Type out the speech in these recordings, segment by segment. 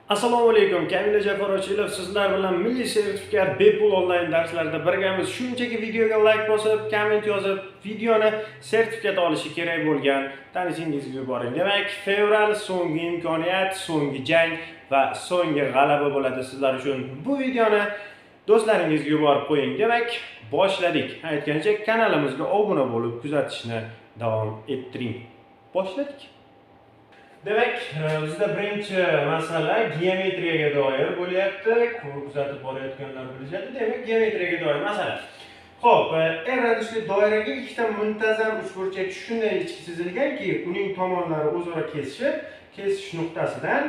Assalomu alaykum. Kamila Jafarovchilov sizlar bilan milliy sertifikat bepul onlayn darslarida birgamiz. Shunchaki videoga like bosib, komment yozib, videoni sertifikat olishi kerak bo'lgan tanishingizga yuboring. Demak, fevral so'nggi imkoniyat, so'nggi jang va so'nggi g'alaba bo'ladi sizlar uchun. Bu videoni do'stlaringizga yuborib qo'ying. Demak, boshladik. Aytgancha kanalimizga obuna bo'lib, kuzatishni davom ettiring. Boshladik. Demak, bizda birinchi masala geometriyaga doir bo'lyapti. Kuzatib borayotganlar bilishadi. Demak, geometriyaga doir masala. Xo'p, R radiusli doiraga ikkita muntazam uchburchak shunday ichki chizilganki, uning tomonlari o'zaro kesish nuqtasidan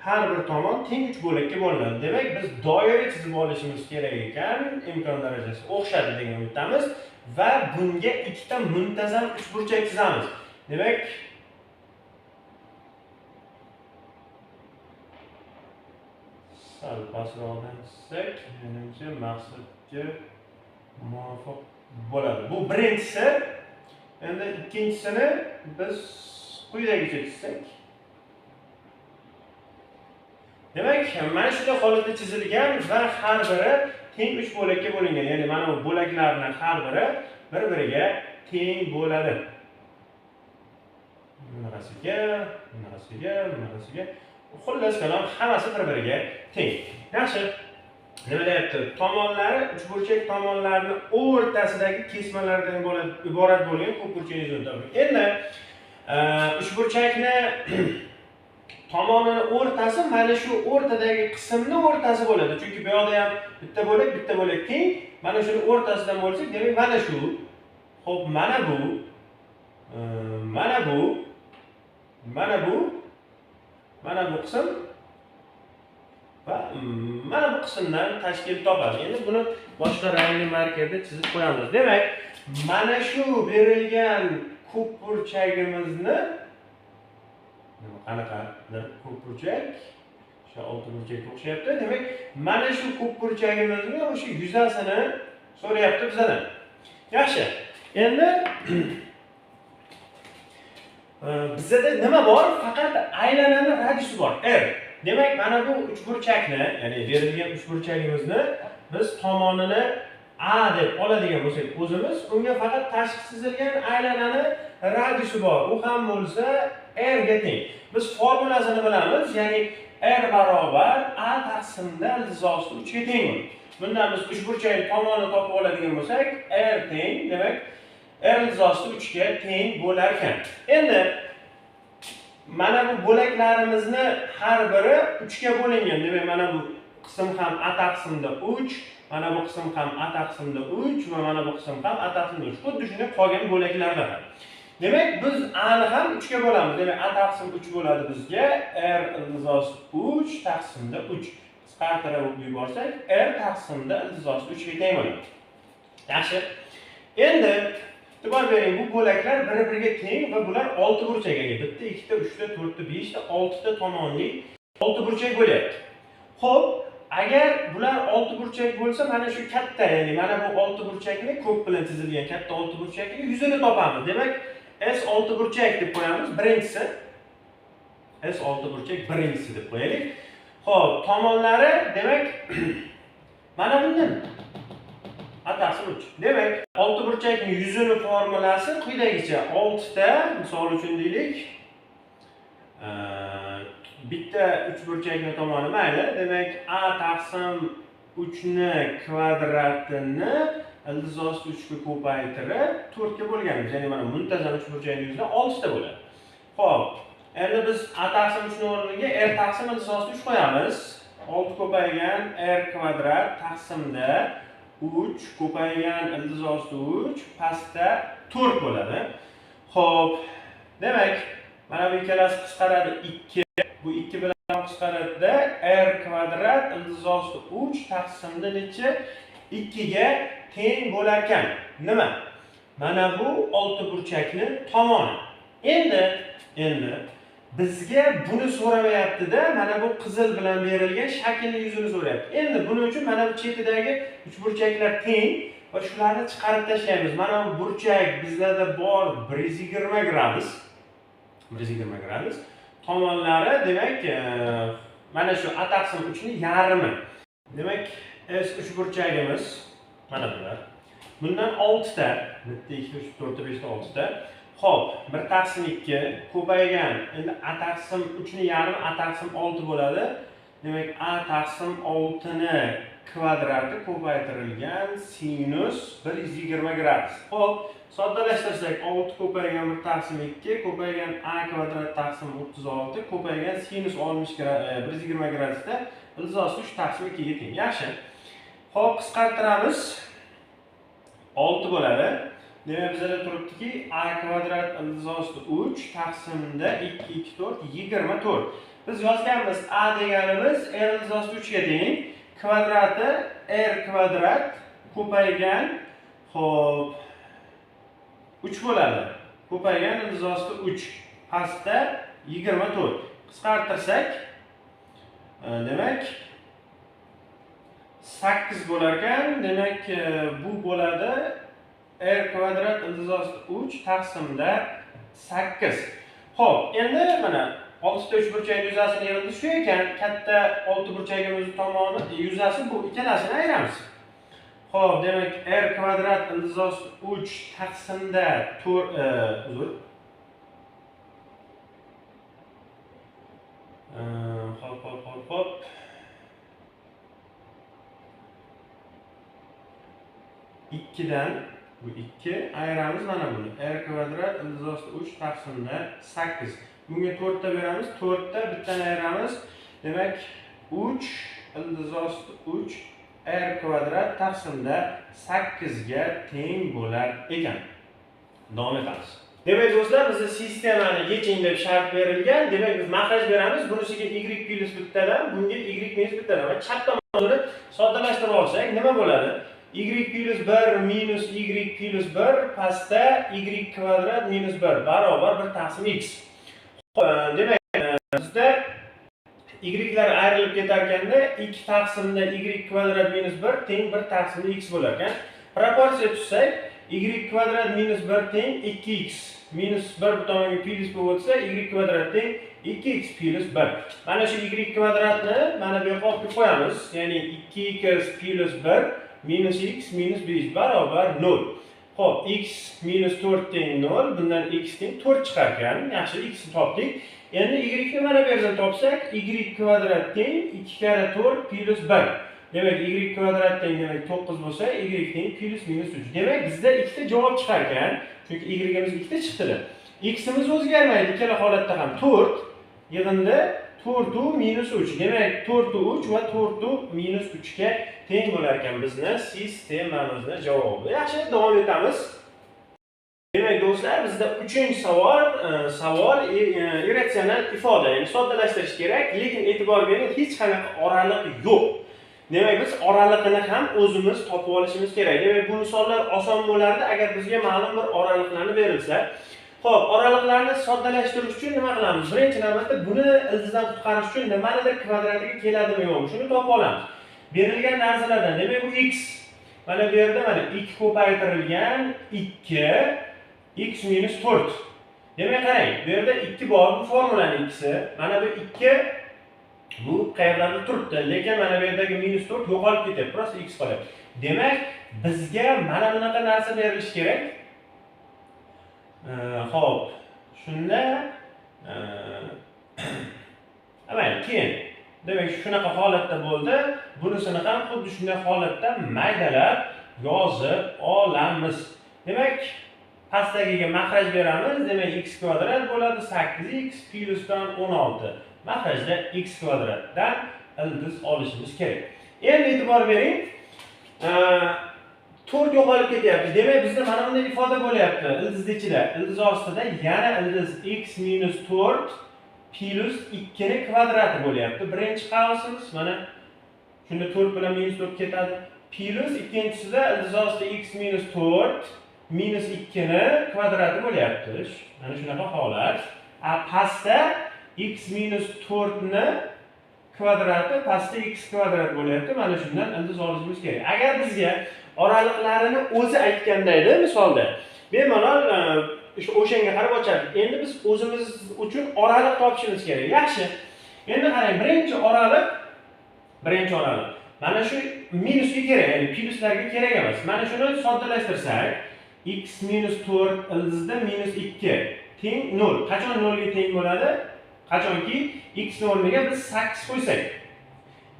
har bir tomon teng 3 bo'lakka bo'linadi. Demak, biz doira chizib olishimiz kerak ekan, imkon darajasi o'xshadi degan umiddamiz va bunga ikkita muntazam uchburchak chizamiz. Demak, sal pastroqdan chizsak, menimcha maqsadga muvofiq bo'ladi. Bu birinchisi. Endi ikkinchisini biz quyidagicha chizsak. Demak, mana shunday holatda chizilgan va har biri teng 3 bo'lakka bo'lingan. Ya'ni mana bu bo'laklarning har biri bir-biriga teng bo'ladi. Bunaqasiga. Xullas kalom hammasi bir-biriga teng. Yaxshi. Nima deyapti? Tomonlari uchburchak tomonlarning o'rtasidagi kesmalardan iborat bo'lgan ko'pburchak yuzini toping. Endi uchburchakni tomonining o'rtasi mana shu o'rtadagi qismning o'rtasi bo'ladi. Chunki bu yoqda ham bitta bo'lak teng. Mana shuni o'rtasidan bo'lsak, demak mana shu. Xo'p, mana bu qism va mana bu qismdan tashkil topadi. Endi buni boshqa rangli markerda chizib qo'yamiz. Demak, mana shu berilgan ko'pburchagimizni qanaqadir ko'pburchak, o'sha olti burchakka o'xshayapti. Demak, mana shu ko'pburchagimizni o'sha yuzasini so'rayapti bizdan. Yaxshi. Endi bizda nima bor? Faqat aylanani radiusi bor, R. Demak, mana bu uchburchakni, ya'ni berilgan uchburchagimizni biz tomonini A deb oladigan bo'lsak, o'zimiz unga faqat tashqi chizilgan aylanani radiusi bor. U ham bo'lsa R ga teng. Biz formulasini bilamiz, ya'ni R barobar A taqsimda iltizosi 3 ga teng. Bundan biz uchburchak tomonini topib oladigan bo'lsak, R teng, demak R iltizosi 3 ga teng bo'lar ekan. Endi mana bu bo'laklarimizni har biri 3 ga bo'lingan. Demak, mana bu qism ham A taqsimda 3, mana bu qism ham A taqsimda 3 va mana bu qism ham A taqsimda 3. Xuddi shunday qolgan bo'laklarda ham. Demak, biz A ni ham 3 ga bo'lamiz. Demak, A taqsim 3 bo'ladi bizga. R iltizosi 3 taqsimda 3. Qisqartirib yuborsak, R taqsimda iltizosi 3 ga teng bo'ladi. Yaxshi. Endi e'tibor bering, bu bo'laklar bir-biriga teng va bular 6 burchakga ega. 1 ta, 2 ta, 3 ta, 4 ta, 5 ta, 6 ta tomonli 6 burchak bo'lyapti. Xo'p, agar bular 6 burchak bo'lsa, mana shu katta, ya'ni mana bu 6 burchakni ko'p bilan chizilgan katta 6 burchakning yuzini topamiz. Demak, S6 burchak deb qo'yamiz. Birinchisi S6 burchak birinchisi deb qo'yaylik. Xo'p, tomonlari demak mana bundan A taqsim 3. Demak, 6 burchakning yuzini formulasi quyidagicha. 6 ta, misol uchun deylik, bitta uchburchakning tomoni mayli. Demak, A taqsim 3 ni kvadratini iltizosi 3 ga ko'paytirib 4 ga bo'lganmiz. Ya'ni mana muntazam uchburchakning yuzida 6 ta bo'ladi. Xo'p, endi biz A taqsim 3 ning o'rniga R taqsim iltizosi 3 qo'yamiz. 6 ko'paygan R kvadrat taqsimda 3 ko'paygan iltizosi 3 pastda 4 bo'ladi. Xo'p, demak, mana bu ikkalasi qisqaradi 2. Bu 2 bilan qisqaradida R kvadrat iltizosi 3 taqsimda necha 2 ga teng bo'lar ekan. Nima? Mana bu 6 burchakni tomoni. Endi bizga buni so'ramayapti-da, mana bu qizil bilan berilgan shaklning yuzini so'rayapti. Endi buning uchun mana bu chetidagi uchburchaklar teng va shularni chiqarib tashlaymiz. Mana bu burchak bizlarda bor 120 gradus. Tomonlari demak mana shu a taqsim 3 ning yarmi. Demak, S uchburchagimiz mana bular. Bundan 6 ta, 1 2 3 4 5 6 ta. Xo'p, 1 taqsim 2 ko'paygan. Endi a taqsim 3 ning yarmi a taqsim 6 bo'ladi. Demak, a taqsim 6 ni kvadrati ko'paytirilgan sinus 120 gradus. Xo'p, soddalashtirsak 6 ko'paygan 1 taqsim 2 ko'paygan a kvadrat taqsim 36 ko'paygan sinus 120 gradusda ildizosi 3 taqsim 2 ga teng. Yaxshi. Xo'p, qisqartiramiz. 6 bo'ladi. Demak, bizda turibdiki a kvadrat ildizosi 3 taqsimda 2 2 4 24. Biz yozganmiz a deganimiz r ildizosi 3 ga teng. Kvadrati r kvadrat ko'paygan, xo'p, 3 bo'ladi. Ko'paygan ildizosi 3 pastda 24. Qisqartirsak, demak 8 bo'lar ekan. Demak, bu bo'ladi r kvadrat ildizosi 3 taqsimda 8. Xo'p, endi mana 6 ta uchburchak yuzasini yig'indi shu ekan. Katta 6 burchagimiz tomoni yuzasi bu ikkalasini ayiramiz. Xo'p, demak r kvadrat ildizosi 3 taqsimda 4 uzr. Xo'p. 2 dan bu 2 ayiramiz mana buni. R kvadrat ildizosi 3 taqsimda 8. Bunga 4 ta beramiz. 4 ta bittan ayiramiz. Demak 3 ildizosi 3 r kvadrat taqsimda 8 ga teng bo'lar ekan. Davom etamiz. Demak do'stlar, bizga sistemani yeching deb shart berilgan. Demak biz makhraj beramiz. Bunisiga y plus bittadan, bunga y minus bittadan. Va chap tomonini soddalashtirib olsak nima bo'ladi? Y plus 1 minus y plus 1 pastda y kvadrat minus 1 barobar 1 taqsim x. Demak, bizda y'lar ayrilib ketar ekanda 2 taqsimda y kvadrat minus 1 teng 1 taqsimda x bo'lar ekan. Proporsiya tuzsak, y kvadrat minus 1 teng 2x minus 1 tomonga plus bo'lib o'tsa, y kvadrat teng 2x plus 1. Mana shu y kvadratni mana bu yoqqa olib qo'yamiz. Ya'ni 2x plus 1 minus x minus 5 barobar 0. Xo'p, x minus 4 teng 0, bundan x teng 4 chiqar ekan. Yaxshi, x ni topdik. Endi y ni mana bu yerdan topsak, y kvadrat teng 2 kare 4 plus 1. Demak, y kvadrat teng demak 9 bo'lsa, y teng plus minus 3. Demak, bizda ikkita javob chiqar ekan. Chunki y'imiz ikkita chiqdi. X'imiz o'zgarmaydi ikkala holatda ham 4 yig'indi 4 minus 3. Demak, 4 3 va 4 minus 3 ga teng bo'lar ekan bizni sistemamizning javobi. Yaxshi, davom etamiz. Demak do'stlar, bizda 3-savol irratsional ifoda, ya'ni soddalashtirish kerak, lekin e'tibor bering, hech qanaqa oraliq yo'q. Demak, biz oraliqni ham o'zimiz topib olishimiz kerak. Demak, bu misollar oson bo'lardi agar bizga ma'lum bir oraliqlarni berilsa. Xo'p, oraliqlarni soddalashtirish uchun nima qilamiz? Birinchi navbatda buni ildizdan qutqarish uchun nimanidir kvadratiga keladimi yo'qmi, shuni topib olamiz. Berilgan narsalardan, demak bu x. Mana bu yerda mana 2 ko'paytirilgan 2 x minus 4. Demak, qarang, bu yerda 2 bor, bu formulaning ikkisi. Mana bu 2 bu qayerlarda turibdi, lekin mana bu yerdagi minus 4 yo'qolib ketadi, prosta x qoladi. Demak, bizga mana bunaqa narsa berilishi kerak. Xo'p, shunda mayli, keyin demak shunaqa holatda bo'ldi. Bunisini ham xuddi shunday holatda maydalab yozib olamiz. Demak, pastdagiga makhraj beramiz. Demak, x kvadrat bo'ladi 8x plusdan 16. Makhrajda x kvadratdan ildiz olishimiz kerak. Endi e'tibor bering. 4 yo'qolib ketyapti. Demak, bizda mana bunday ifoda bo'lyapti. Ildiz ichida, ildiz ostida yana ildiz x minus 4 plus 2 ni kvadrati bo'lyapti. Birinchi qavsimiz mana shunda 4 bilan minus 4 ketadi. Plus ikkinchisida ildiz ostida x minus 4 minus 2 ni kvadrati bo'lyapti. Mana shunaqa holat. Pastda x minus 4 ni kvadrati, pastda x kvadrat bo'lyapti. Mana shundan ildiz olishimiz kerak. Agar bizga oraliqlarini o'zi aytganda edi, misolda bemalol o'shanga qarab ochardik. Endi biz o'zimiz uchun oraliq topishimiz kerak. Yaxshi. Endi qarang, birinchi oraliq. Mana shu minusga kerak, ya'ni plyuslarga kerak emas. Mana shuni soddalashtirsak, x - 4 ildizda -2 teng 0. Qachon 0 ga teng bo'ladi? Qachonki x o'rniga biz 8 qo'ysak.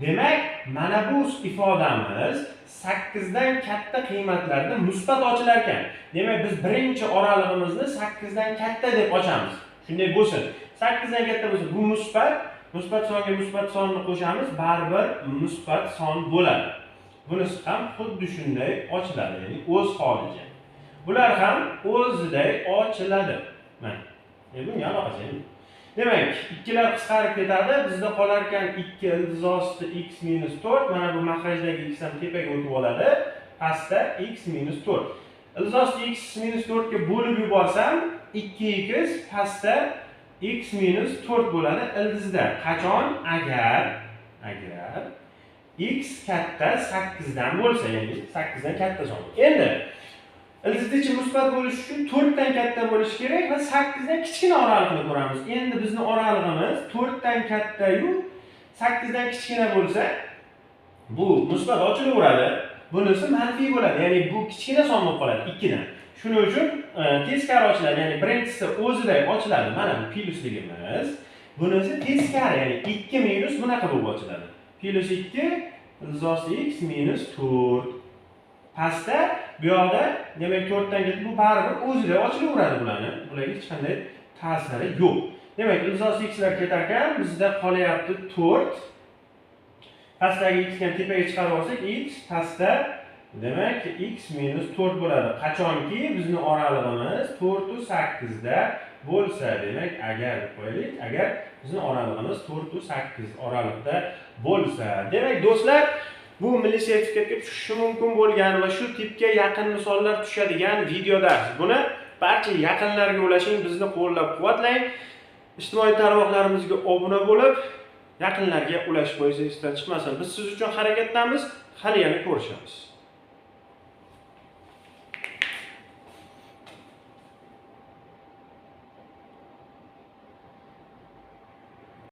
Demak, mana bu ifodamiz 8 dan katta qiymatlarda musbat ochilar ekan. Demak, biz birinchi oralig'imizni 8 dan katta deb ochamiz. Shunday bo'lsin. 8 dan katta bo'lsa, bu musbat songa musbat sonni qo'shamiz, baribir musbat son bo'ladi. Bunisi ham xuddi shunday ochiladi, ya'ni o'z holicha. Bular ham o'ziday ochiladi. Mana. Bunga aloqasi yo'q. Demak, ikkilar qisqarib ketadi. Bizda qolar ekan 2 ildizosti x - 4. Mana bu maxrajdagi x ham tepaga o'tib oladi. Pastda x - 4. Ildizosti x - 4 ga bo'lib yuborsam, 2x pastda x - 4 bo'ladi ildizda. Qachon? Agar x katta 8 dan bo'lsa, ya'ni 8 dan katta son. Endi ildizda musbat bo'lish uchun 4 dan katta bo'lishi kerak va 8 dan kichkina oraliqni ko'ramiz. Endi bizning oralig'imiz 4 dan katta-yu 8 dan kichkina bo'lsa, bu musbat ochilaveradi. Bunisi manfiy bo'ladi. Ya'ni bu kichkina son bo'lib qoladi 2 dan. Shuning uchun teskari ochiladi. Ya'ni birinchisi o'ziday ochiladi. Mana bu plyusligimiz. Bunisi teskari, ya'ni 2 minus bunaqa bo'lib ochiladi. Plus 2 ildizosi x - 4. Pastda bu yoqda, demak 4 dan ketib bu baribir o'ziday ochilaveradi bularni. Bularga hech qanday ta'siri yo'q. Demak, ildizosi x lar ketar ekan, bizda qolyapti 4. Pastdagi x ni tepaga chiqarib olsak, x pastda demak x - 4 bo'ladi. Qachonki bizning oralig'imiz 4 u 8 da bo'lsa, demak agar qo'yaylik, agar bizning oralig'imiz 4 u 8 oraliqda bo'lsa, demak do'stlar, bu milliy sertifikatga tushishi mumkin bo'lgan va shu tipga yaqin misollar tushadigan video dars. Buni barcha yaqinlarga ulashing, bizni qo'llab-quvvatlang. Ijtimoiy tarmoqlarimizga obuna bo'lib, yaqinlarga ulash bo'yicha esdan chiqmasin. Biz siz uchun harakatdamiz. Hali yana ko'rishamiz.